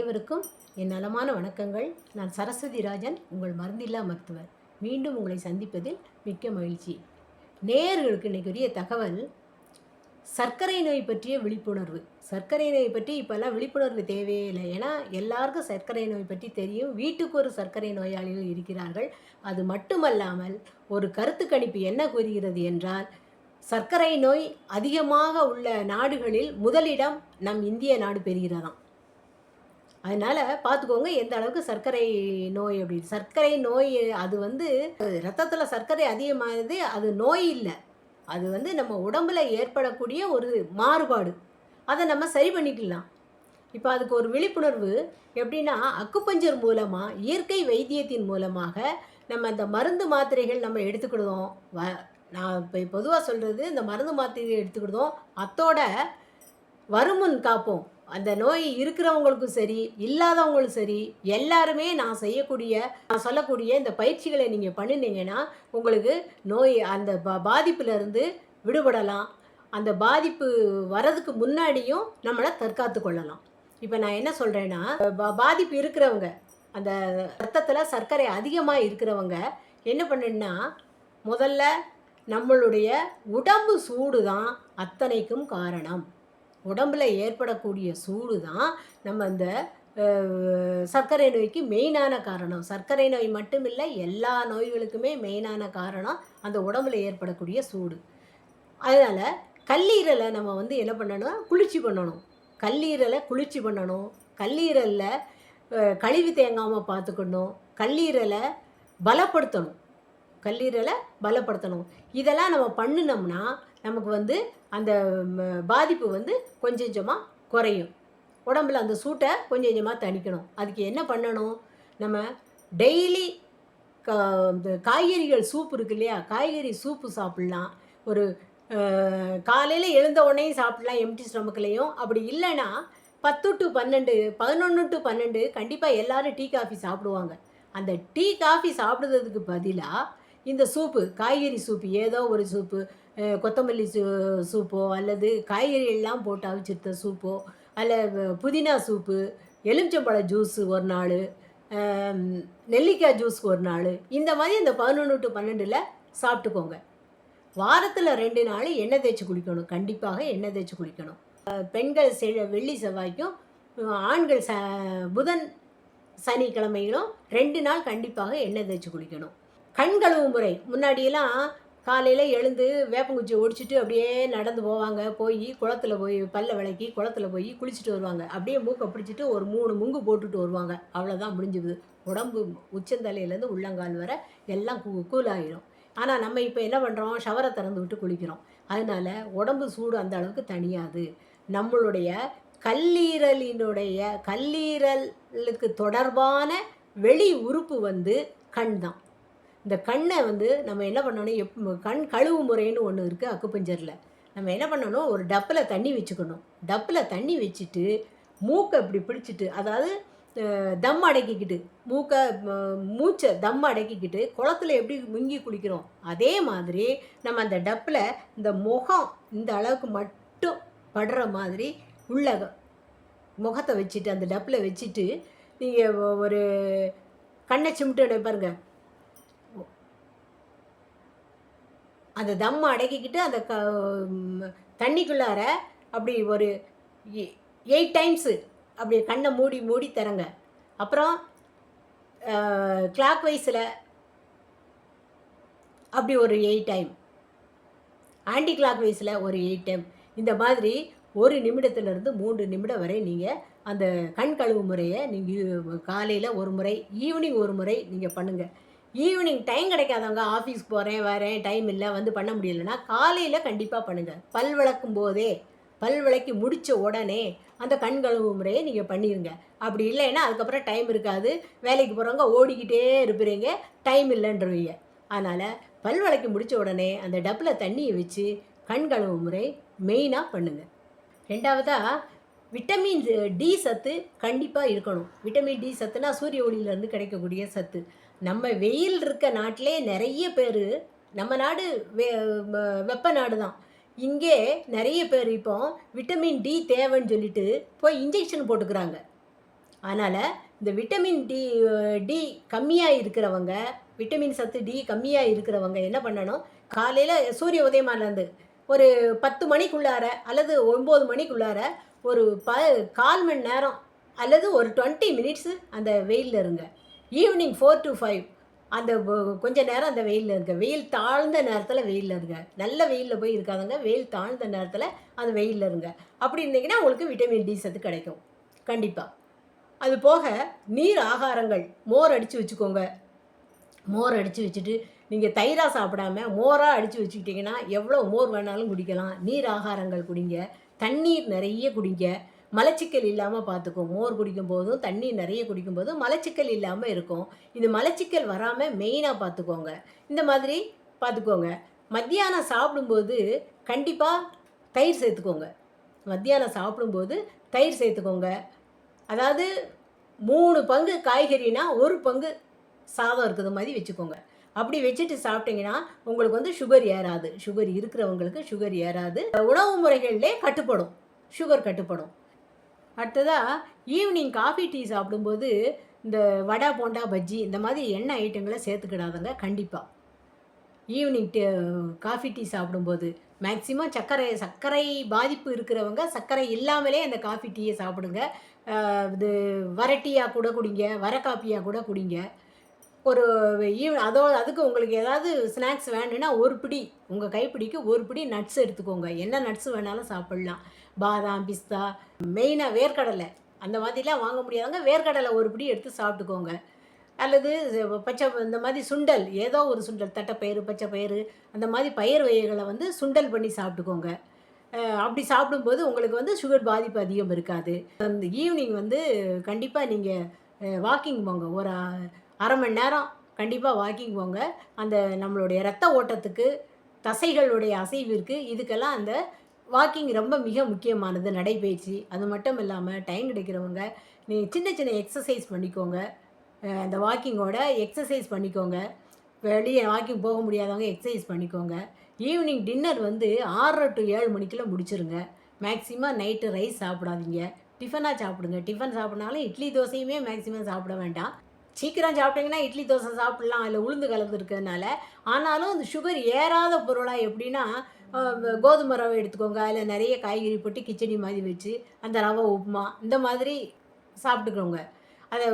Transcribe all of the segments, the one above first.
அனைவருக்கும் என் நலமான வணக்கங்கள். நான் சரஸ்வதி ராஜன், உங்கள் மருந்தில்லா மருத்துவர். மீண்டும் உங்களை சந்திப்பதில் மிக்க மகிழ்ச்சி. நேயர்களுக்கு இன்றைக்குரிய தகவல் சர்க்கரை நோய் பற்றிய விழிப்புணர்வு. சர்க்கரை நோய் பற்றி இப்போல்லாம் விழிப்புணர்வு தேவையே இல்லை. ஏன்னா எல்லாருக்கும் சர்க்கரை நோய் பற்றி தெரியும். வீட்டுக்கு ஒரு சர்க்கரை நோயாளிகள் இருக்கிறார்கள். அது மட்டுமல்லாமல் ஒரு கருத்து கணிப்பு என்ன கூறுகிறது என்றால், சர்க்கரை நோய் அதிகமாக உள்ள நாடுகளில் முதலிடம் நம் இந்திய நாடு பெறுகிறதாம். அதனால் பார்த்துக்கோங்க எந்த அளவுக்கு சர்க்கரை நோய் அப்படின்னு. சர்க்கரை நோய் அது ரத்தத்தில் சர்க்கரை அதிகமானது அது நோய் இல்லை. அது நம்ம உடம்பில் ஏற்படக்கூடிய ஒரு மாறுபாடு. அதை நம்ம சரி பண்ணிக்கலாம். இப்போ அதுக்கு ஒரு விழிப்புணர்வு எப்படின்னா, அக்குபஞ்சர் மூலமாக, இயற்கை வைத்தியத்தின் மூலமாக நம்ம அந்த மருந்து மாத்திரைகள் நம்ம எடுத்துக்கிடுதோம். நான் இப்போ பொதுவாக சொல்கிறது, இந்த மருந்து மாத்திரை எடுத்துக்கிடுதோம். அத்தோட வருமுன் காப்போம். அந்த நோய் இருக்கிறவங்களுக்கும் சரி, இல்லாதவங்களும் சரி, எல்லாருமே நான் சொல்லக்கூடிய இந்த பயிற்சிகளை நீங்கள் பண்ணினீங்கன்னா உங்களுக்கு நோய் அந்த பாதிப்புலேருந்து விடுபடலாம். அந்த பாதிப்பு வர்றதுக்கு முன்னாடியும் நம்மளை தற்காத்து கொள்ளலாம். இப்போ நான் என்ன சொல்கிறேன்னா, பாதிப்பு இருக்கிறவங்க, அந்த ரத்தத்தில் சர்க்கரை அதிகமாக இருக்கிறவங்க என்ன பண்ணுன்னா, முதல்ல நம்மளுடைய உடம்பு சூடு தான் அத்தனைக்கும் காரணம். உடம்பில் ஏற்படக்கூடிய சூடு தான் நம்ம இந்த சர்க்கரை நோய்க்கு மெயினான காரணம். சர்க்கரை நோய் மட்டும் இல்லை, எல்லா நோய்களுக்குமே மெயினான காரணம் அந்த உடம்பில் ஏற்படக்கூடிய சூடு. அதனால் கல்லீரலை நம்ம என்ன பண்ணணும், குளிர்ச்சி பண்ணணும். கல்லீரலை குளிர்ச்சி பண்ணணும். கல்லீரலில் கழிவு தேங்காமல் பார்த்துக்கணும். கல்லீரலை பலப்படுத்தணும். இதெல்லாம் நம்ம பண்ணினோம்னா நமக்கு அந்த பாதிப்பு கொஞ்சம் கொஞ்சமாக குறையும். உடம்பில் அந்த சூட்டை கொஞ்சம் கொஞ்சமாக தணிக்கணும். அதுக்கு என்ன பண்ணணும், நம்ம டெய்லி காய்கறிகள் சூப்பு இருக்கு இல்லையா, காய்கறி சூப்பு சாப்பிட்லாம். ஒரு காலையில் எழுந்த உடனே சாப்பிட்லாம், எம்டி ஸ்டொமக்லேயும். அப்படி இல்லைன்னா 10 to 12, 11 to 12 கண்டிப்பாக எல்லோரும் டீ காஃபி சாப்பிடுவாங்க. அந்த டீ காஃபி சாப்பிடுறதுக்கு பதிலாக இந்த சூப்பு, காய்கறி சூப்பு, ஏதோ ஒரு சூப்பு, கொத்தமல்லி சூப்போ அல்லது காய்கறி எல்லாம் போட்டு அவிச்சிருத்த சூப்போ, அல்ல புதினா சூப்பு, எலுமிச்சம்பழ ஜூஸு ஒரு நாள், நெல்லிக்காய் ஜூஸ் ஒரு நாள், இந்த மாதிரி இந்த 11 to 12 சாப்பிட்டுக்கோங்க. வாரத்தில் 2 நாள் எண்ணெய் தேய்ச்சி குளிக்கணும். கண்டிப்பாக எண்ணெய் தேய்ச்சி குளிக்கணும். பெண்கள் வெள்ளி செவ்வாய்க்கும், ஆண்கள் புதன் சனிக்கிழமைகளும் 2 நாள் கண்டிப்பாக எண்ணெய் தேய்ச்சி குளிக்கணும். கண் கழுவு முறை, முன்னாடியெல்லாம் காலையில் எழுந்து வேப்பங்குச்சியை ஒடிச்சிட்டு அப்படியே நடந்து போவாங்க. குளத்தில் போய் பல்ல விளக்கி குளத்தில் போய் குளிச்சுட்டு வருவாங்க. அப்படியே மூக்கை பிடிச்சிட்டு ஒரு 3 முங்கு போட்டுட்டு வருவாங்க. அவ்வளோதான், முடிஞ்சுது. உடம்பு உச்சந்தலையிலேருந்து உள்ளங்கால் வர எல்லாம் கூலாகிடும். ஆனால் நம்ம இப்போ என்ன பண்ணுறோம், ஷவரை திறந்து விட்டு குளிக்கிறோம். அதனால் உடம்பு சூடு அந்த அளவுக்கு தணியாது. நம்மளுடைய கல்லீரலுக்கு தொடர்பான வெளி உறுப்பு கண் தான். இந்த கண்ணை நம்ம என்ன பண்ணணும், கண் கழுவு முறைன்னு ஒன்று இருக்குது அக்குபஞ்சரில். நம்ம என்ன பண்ணணும், ஒரு டப்பில் தண்ணி வச்சுக்கணும். டப்பில் தண்ணி வச்சுட்டு மூக்கை இப்படி பிடிச்சிட்டு, அதாவது தம் அடக்கிக்கிட்டு, மூச்சை தம் அடக்கிக்கிட்டு குளத்துல எப்படி முங்கி குளிக்கிறோம் அதே மாதிரி நம்ம அந்த டப்பில் இந்த முகம் இந்த அளவுக்கு மட்டும் படுற மாதிரி உள்ள முகத்தை வச்சுட்டு அந்த டப்பில் வச்சுட்டு நீங்கள் ஒரு கண்ணை சிமிட்டு பாருங்க. அந்த தம்மை அடக்கிக்கிட்டு அந்த தண்ணிக்குள்ளார அப்படி ஒரு 8 டைம்ஸு அப்படி கண்ணை மூடி தரங்க. அப்புறம் கிளாக் வைஸில் அப்படி ஒரு 8 டைம், ஆன்டி கிளாக் வைஸில் ஒரு 8 டைம். இந்த மாதிரி 1 நிமிடத்துலேருந்து 3 நிமிடம் வரை நீங்கள் அந்த கண் கழுவு முறையை நீங்கள் காலையில் ஒரு முறை, ஈவினிங் ஒரு முறை நீங்கள் பண்ணுங்கள். ஈவினிங் டைம் கிடைக்காதவங்க, ஆஃபீஸ் போகிறேன் வரேன் டைம் இல்லை பண்ண முடியலைன்னா காலையில் கண்டிப்பாக பண்ணுங்கள். பல் விளக்கும் போதே, பல் விளக்கி முடித்த உடனே அந்த கண் கழுவு முறையை நீங்கள் பண்ணிடுங்க. அப்படி இல்லைன்னா அதுக்கப்புறம் டைம் இருக்காது. வேலைக்கு போகிறவங்க ஓடிக்கிட்டே இருப்பீங்க, டைம் இல்லைன்றவங்க. அதனால் பல் விளக்கி முடித்த உடனே அந்த டப்பில் தண்ணியை வச்சு கண் கழுவு முறை மெயினாக பண்ணுங்கள். ரெண்டாவதாக விட்டமின் டி சத்து கண்டிப்பாக இருக்கணும். விட்டமின் டி சத்துனா சூரிய ஒளியிலேருந்து கிடைக்கக்கூடிய சத்து. நம்ம வெயில் இருக்க நாட்டிலே நிறைய பேர், நம்ம நாடு வெப்ப நாடு தான், இங்கே நிறைய பேர் இப்போ விட்டமின் டி தேவைன்னு சொல்லிட்டு போய் இன்ஜெக்ஷன் போட்டுக்கிறாங்க. அதனால் இந்த விட்டமின் டி கம்மியாக இருக்கிறவங்க, விட்டமின் சத்து டி கம்மியாக இருக்கிறவங்க என்ன பண்ணணும், காலையில் சூரிய உதயமானது ஒரு 10 மணிக்குள்ளார அல்லது 9 மணிக்குள்ளார ஒரு 1/4 மணி நேரம் அல்லது ஒரு 20 மினிட்ஸு அந்த வெயிலில் இருங்க. ஈவினிங் 4 to 5 அந்த கொஞ்ச நேரம் அந்த வெயிலில் இருங்க. வெயில் தாழ்ந்த நேரத்தில் வெயிலில் இருங்க. நல்ல வெயிலில் போய் இருக்காதுங்க. வெயில் தாழ்ந்த நேரத்தில் அந்த வெயிலில் இருங்க. அப்படி இருந்தீங்கன்னா உங்களுக்கு விட்டமின் டி சத்து கிடைக்கும் கண்டிப்பாக. அது போக நீர் ஆகாரங்கள் மோர் அடித்து வச்சுக்கோங்க. மோர் அடித்து வச்சுட்டு நீங்கள் தயிராக சாப்பிடாம மோராக அடித்து வச்சுக்கிட்டிங்கன்னா எவ்வளோ மோர் வேணாலும் குடிக்கலாம். நீர் ஆகாரங்கள் குடிங்க. தண்ணீர் நிறைய குடிங்க. மலச்சிக்கல் இல்லாமல் பார்த்துக்கும். மோர் குடிக்கும் போதும் தண்ணீர் நிறைய குடிக்கும் போதும் மலச்சிக்கல் இல்லாமல் இருக்கும். இந்த மலச்சிக்கல் வராமல் மெயினாக பார்த்துக்கோங்க. இந்த மாதிரி பார்த்துக்கோங்க. மத்தியானம் சாப்பிடும்போது கண்டிப்பாக தயிர் சேர்த்துக்கோங்க. மத்தியானம் சாப்பிடும்போது தயிர் சேர்த்துக்கோங்க. அதாவது 3 பங்கு காய்கறினா 1 பங்கு சாதம் இருக்கிறது மாதிரி வச்சுக்கோங்க. அப்படி வச்சுட்டு சாப்பிட்டீங்கன்னா உங்களுக்கு வந்து சுகர் ஏறாது. சுகர் இருக்கிறவங்களுக்கு சுகர் ஏறாது. உணவு முறைகளிலே கட்டுப்படும், சுகர் கட்டுப்படும். அடுத்ததாக ஈவினிங் காஃபி டீ சாப்பிடும்போது இந்த வடை போண்டா பஜ்ஜி இந்த மாதிரி எண்ணெய் ஐட்டங்களை சேர்த்துக்கிடாதுங்க கண்டிப்பாக. ஈவினிங் காஃபி டீ சாப்பிடும்போது மேக்ஸிமம் சர்க்கரை பாதிப்பு இருக்கிறவங்க சர்க்கரை இல்லாமலே அந்த காஃபி டீயை சாப்பிடுங்க. இது வர டீயாக கூட குடிங்க, வர காப்பியாக கூட குடிங்க. ஒரு அதுக்கு உங்களுக்கு ஏதாவது ஸ்நாக்ஸ் வேணும்னா ஒரு பிடி உங்கள் கைப்பிடிக்கு ஒரு பிடி நட்ஸ் எடுத்துக்கோங்க. என்ன நட்ஸ் வேணாலும் சாப்பிட்லாம். பாதாம், பிஸ்தா, மெயினாக வேர்க்கடலை அந்த மாதிரிலாம் வாங்க முடியாதவங்க வேர்க்கடலை ஒரு பிடி எடுத்து சாப்பிட்டுக்கோங்க. அல்லது இந்த மாதிரி சுண்டல், ஏதோ ஒரு சுண்டல், தட்டைப்பயிறு, பச்சைப்பயிறு அந்த மாதிரி பயிர் வகைகளை வந்து சுண்டல் பண்ணி சாப்பிட்டுக்கோங்க. அப்படி சாப்பிடும்போது உங்களுக்கு வந்து சுகர் பாதிப்பு அதிகம் இருக்காது. அந்த ஈவினிங் வந்து கண்டிப்பாக நீங்கள் வாக்கிங் போங்க. ஒரு 1/2 மணி நேரம் கண்டிப்பாக வாக்கிங் போங்க. அந்த நம்மளுடைய இரத்த ஓட்டத்துக்கு, தசைகளுடைய அசைவிற்கு இதுக்கெல்லாம் அந்த வாக்கிங் ரொம்ப மிக முக்கியமானது. நடைப்பயிற்சி. அது மட்டும் இல்லாமல் டைம் கிடைக்கிறவங்க சின்ன சின்ன எக்ஸசைஸ் பண்ணிக்கோங்க. அந்த வாக்கிங்கோட எக்ஸசைஸ் பண்ணிக்கோங்க. வெளியே வாக்கிங் போக முடியாதவங்க எக்ஸசைஸ் பண்ணிக்கோங்க. ஈவினிங் டின்னர் வந்து 6:30 to 7 மணிக்குள்ளே முடிச்சிருங்க. மேக்ஸிமம் நைட்டு ரைஸ் சாப்பிடாதீங்க. டிஃபனாக சாப்பிடுங்க. டிஃபன் சாப்பிட்னாலும் இட்லி தோசையுமே மேக்ஸிமம் சாப்பிட வேண்டாம். சீக்கிரம் சாப்பிட்டீங்கன்னா இட்லி தோசை சாப்பிட்லாம், அதில் உளுந்து கலந்து இருக்கிறதுனால. ஆனாலும் அந்த சுகர் ஏறாத பொருளாக எப்படின்னா கோதுமை ரவை எடுத்துக்கோங்க. அதில் நிறைய காய்கறி போட்டு கிச்சடி மாதிரி வச்சு அந்த ரவை உப்புமா இந்த மாதிரி சாப்பிட்டுக்கோங்க. அதை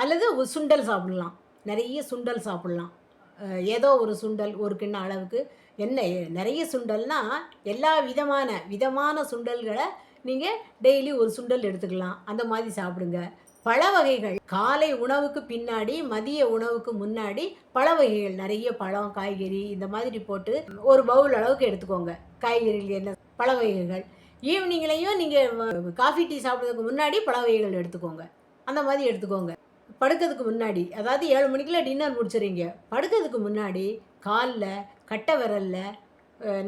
அல்லது சுண்டல் சாப்பிட்லாம். நிறைய சுண்டல் சாப்பிட்லாம். ஏதோ ஒரு சுண்டல் ஒரு கிண்ண அளவுக்கு. என்ன நிறைய சுண்டல்னால் எல்லா விதமான சுண்டல்களை நீங்கள் டெய்லி ஒரு சுண்டல் எடுத்துக்கலாம். அந்த மாதிரி சாப்பிடுங்க. பழ வகைகள் காலை உணவுக்கு பின்னாடி, மதிய உணவுக்கு முன்னாடி பழ வகைகள் நிறைய பழம், காய்கறி இந்த மாதிரி போட்டு ஒரு பவுல் அளவுக்கு எடுத்துக்கோங்க. காய்கறிகள் என்ன பழ வகைகள். ஈவினிங்லேயும் நீங்கள் காஃபி டீ சாப்பிட்றதுக்கு முன்னாடி பழ வகைகள் எடுத்துக்கோங்க. அந்த மாதிரி எடுத்துக்கோங்க. படுக்கிறதுக்கு முன்னாடி, அதாவது 7 மணிக்குள்ள டின்னர் முடிச்சிடுறீங்க. படுக்கிறதுக்கு முன்னாடி காலில் கட்டை விரலில்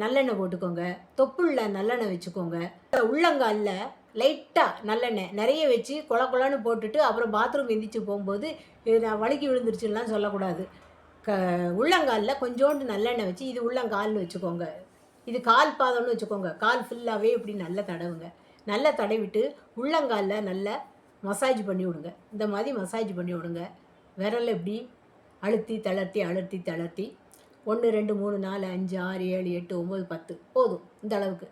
நல்லெண்ணெய் போட்டுக்கோங்க. தொப்புள்ள நல்லெண்ணெய் வச்சுக்கோங்க. உள்ளங்காலில் லைட்டாக நல்லெண்ணெய் நிறைய வச்சு கொலன்னு போட்டுட்டு அப்புறம் பாத்ரூம் எந்திரிச்சு போகும்போது நான் வழுக்கி விழுந்துருச்சுலாம் சொல்லக்கூடாது. உள்ளங்காலில் கொஞ்சோண்டு நல்லெண்ணெய் வச்சு இது உள்ளங்கால்னு வச்சுக்கோங்க. இது கால் பாதம்னு வச்சுக்கோங்க. கால் ஃபுல்லாகவே இப்படி நல்லா தடவுங்க. நல்லா தடவிட்டு உள்ளங்காலில் நல்லா மசாஜ் பண்ணி விடுங்க. இந்த மாதிரி மசாஜ் பண்ணி விடுங்க. விரல் எப்படி அழுத்தி தளர்த்தி 1 2 3 4 5 6 7 8 9 10 போதும். இந்த அளவுக்கு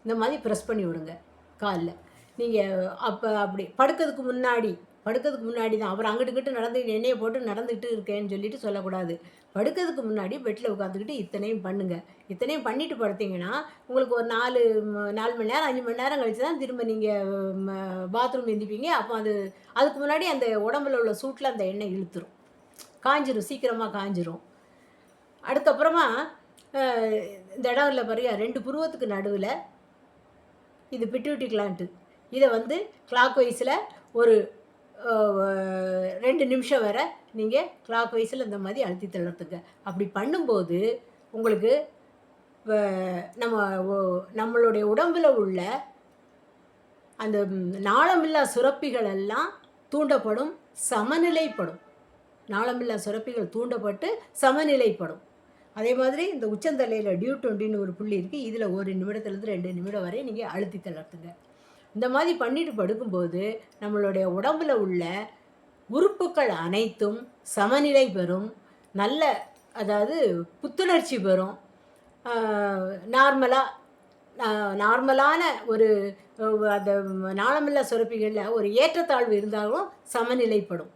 இந்த மாதிரி ப்ரெஸ் பண்ணி விடுங்க காலில். நீங்கள் அப்படி படுக்கிறதுக்கு முன்னாடி தான். அப்புறம் அங்கிட்டு நடந்துக்கிட்டு எண்ணெயை போட்டு நடந்துக்கிட்டு இருக்கேன்னு சொல்லிட்டு சொல்லக்கூடாது. படுக்கிறதுக்கு முன்னாடி பெட்டில் உட்காந்துக்கிட்டு இத்தனையும் பண்ணுங்கள். இத்தனையும் பண்ணிவிட்டு படுத்திங்கன்னா உங்களுக்கு ஒரு 4 மணி நேரம் 5 மணி நேரம் கழித்து தான் திரும்ப நீங்கள் பாத்ரூம் எந்திப்பீங்க. அப்போ அதுக்கு முன்னாடி அந்த உடம்புல உள்ள சூட்டில் அந்த எண்ணெய் இழுத்துரும், காஞ்சிரும், சீக்கிரமாக காஞ்சிரும். அதுக்கப்புறமா இந்த இடம் இல்லை பாருங்க, 2 புருவத்துக்கு நடுவில் இது பிட்யூட்டி கிளாண்ட். இதை வந்து கிளாக் வைஸில் ஒரு 2 நிமிஷம் வரை நீங்கள் கிளாக் வைஸில் இந்த மாதிரி அழுத்தி தளர்த்துங்க. அப்படி பண்ணும்போது உங்களுக்கு நம்மளுடைய உடம்பில் உள்ள அந்த நாளமில்லா சுரப்பிகள் எல்லாம் தூண்டப்படும், சமநிலைப்படும். நாளமில்லா சுரப்பிகள் தூண்டப்பட்டு சமநிலைப்படும். அதே மாதிரி இந்த உச்சந்தலையில் டியூ 20ன்னு ஒரு புள்ளி இருக்குது. இதில் 1 நிமிடத்துலேருந்து 2 நிமிடம் வரை நீங்கள் அழுத்தி தளர்த்துங்க. இந்த மாதிரி பண்ணிட்டு படுக்கும்போது நம்மளுடைய உடம்புல உள்ள உறுப்புகள் அனைத்தும் சமநிலை பெறும், நல்ல அதாவது புத்துணர்ச்சி பெறும். நார்மலான ஒரு அந்த நாளமில்லா சுரப்பிகளில் ஒரு ஏற்றத்தாழ்வு இருந்தாலும் சமநிலைப்படும்.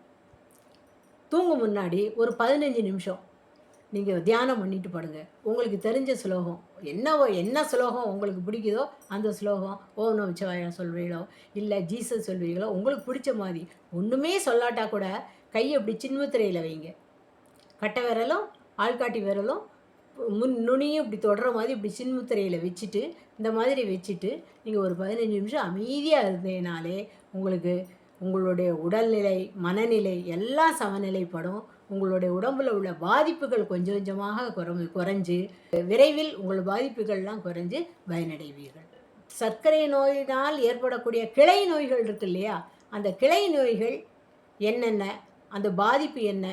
தூங்கும் முன்னாடி ஒரு 15 நிமிஷம் நீங்கள் தியானம் பண்ணிட்டு படுங்க. உங்களுக்கு தெரிஞ்ச ஸ்லோகம் என்ன ஸ்லோகம் உங்களுக்கு பிடிக்குதோ அந்த ஸ்லோகம் ஓம் நமச்சிவாய சொல்வீங்களோ இல்லை ஜீசஸ் சொல்வீங்களோ உங்களுக்கு பிடிச்ச மாதிரி. ஒன்றுமே சொல்லாட்டா கூட கையை இப்படி சின்முத்திரையில் வைங்க. கட்டை விரலும் ஆள்காட்டி விரலும் நுனியும் இப்படி தொடர மாதிரி இப்படி சின்முத்திரையில் வச்சுட்டு இந்த மாதிரி வச்சுட்டு நீங்கள் ஒரு 15 நிமிஷம் அமைதியாக இருந்தேனாலே உங்களுக்கு உங்களுடைய உடல்நிலை மனநிலை எல்லாம் சமநிலைப்படும். உங்களுடைய உடம்பில் உள்ள பாதிப்புகள் கொஞ்சம் கொஞ்சமாக குறைஞ்சு விரைவில் உங்கள் பாதிப்புகள்லாம் குறைஞ்சு பயனடைவீர்கள். சர்க்கரை நோயினால் ஏற்படக்கூடிய கிளை நோய்கள் இருக்கு இல்லையா, அந்த கிளை நோய்கள் என்னென்ன, அந்த பாதிப்பு என்ன,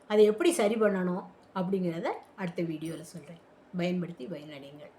அதை எப்படி சரி பண்ணணும் அப்படிங்கிறத அடுத்த வீடியோவில் சொல்கிறேன். பயன்படுத்தி பயனடைங்கள்.